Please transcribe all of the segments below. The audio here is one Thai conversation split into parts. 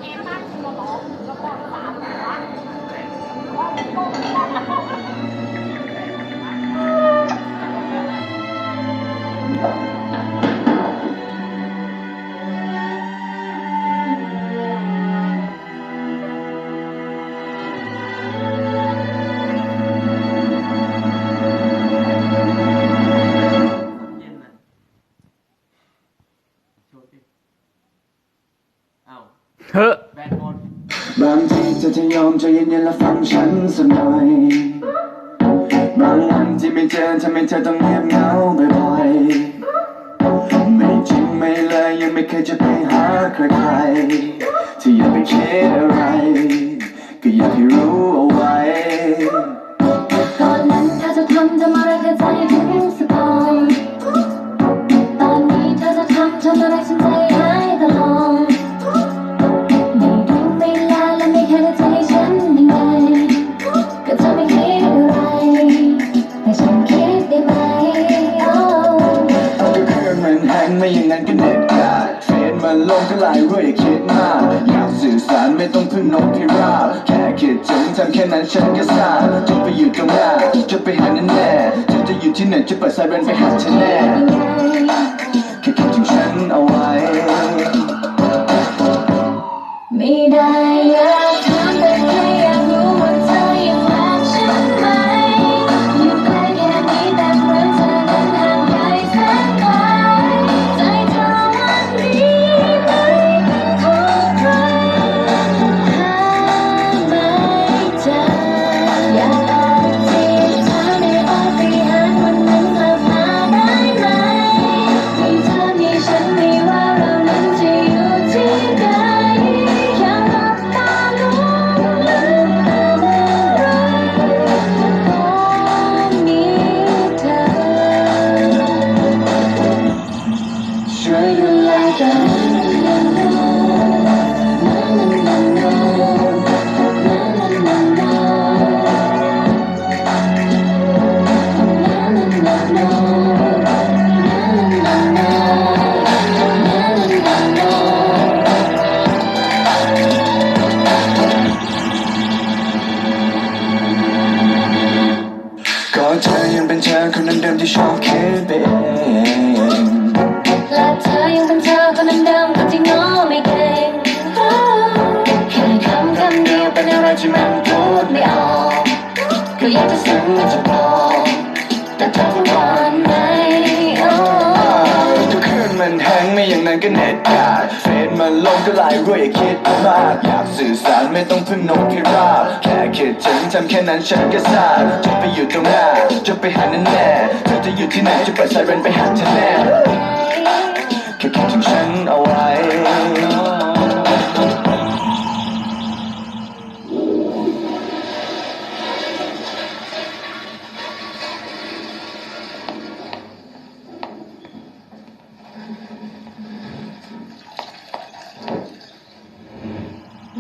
เอตั้งตัวหรอแล้วก็สามหัวเฮ้บางทีเธอจะยอมใจเย็นๆและฟังฉันสักหน่อยบางวันที่ไม่เจอทำให้เธอต้องเงียบเหงาบ่อยๆไม่จริงไม่เลยยังไม่เคยจะไปหาใครๆที่อย่าไปคิดอะไรก็อยากให้รู้เอาไว้ก่อนนั้นเธอจะทำอะไรก็ใจถึงสบายตอนนี้เธอจะทำอะไรฉันใจหายตลอดก็จะไม่คิดอะไรแต่ฉันคิดได้ไหมก็เครื่องมันแฮงไม่อย่างนั้นก็เน็ตขาดเฟซมันลงก็ไลน์ด้วยอย่าคิดมากอยากสื่อสารไม่ต้องพึ่งนกพิราบแค่คิดถึงทำแค่นั้นฉันก็ทราบจะไปอยู่ตรงหน้าจะไปหาแน่แน่เธอจะอยู่ที่ไหนจะเปิดไซเรนไปหาเธอแน่แค่คิดถึงฉันเอาไว้ไม่ได้อยากถามแต่แค่อยากรู้ว่าเธอยังรักฉันไหมอยู่ใกล้แค่นี้แต่เหมือนเธอนั้นห่างไกลแสนไกลใจเธอวันนี้ไม่เป็นของใครหาไม่เจออยากบอกที่เธอได้ออกไปหาวันนั้นกลับมาได้ไหมมีเธอมีฉันไม่ว่าเรานั้นจะอยู่ที่ใดช่วยดูแลกันก็เธอยังเป็นเธอคนเดิมๆที่ชอบคิดไปเองและเธอยังเป็นเธอคนเดิมๆคนที่ง้อไม่เก่งแค่คำเดียวเป็นอะไรที่มันพูดไม่ออกก็อยากจะซึ้งจะบอกแต่เธอทุกวันไหนทุกคืนมันแฮงไม่อย่างนั้นก็เน็ตขาดเฟซมันลงก็ไลน์ด้วยอย่าคิดมากอยากสื่อสารไม่ต้องพึ่งนกพิราบแค่คิดถึงทำแค่นั้นฉันก็ทราบจะไปอยู่ตรงหน้าจะไปหาแน่แน่เธอจะอยู่ที่ไหนจะเปิดไซเรนไปหาเธอแน่แค่คิดถึงฉันเอาไว้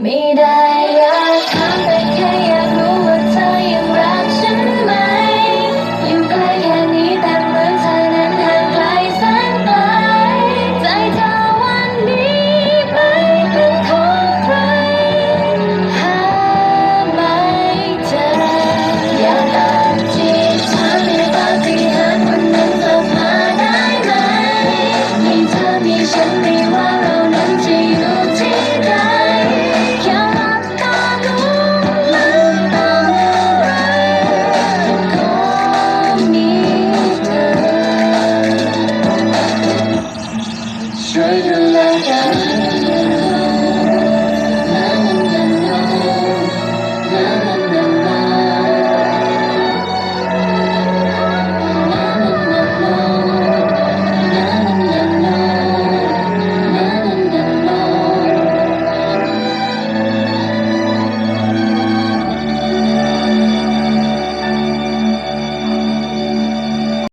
ไม่ได้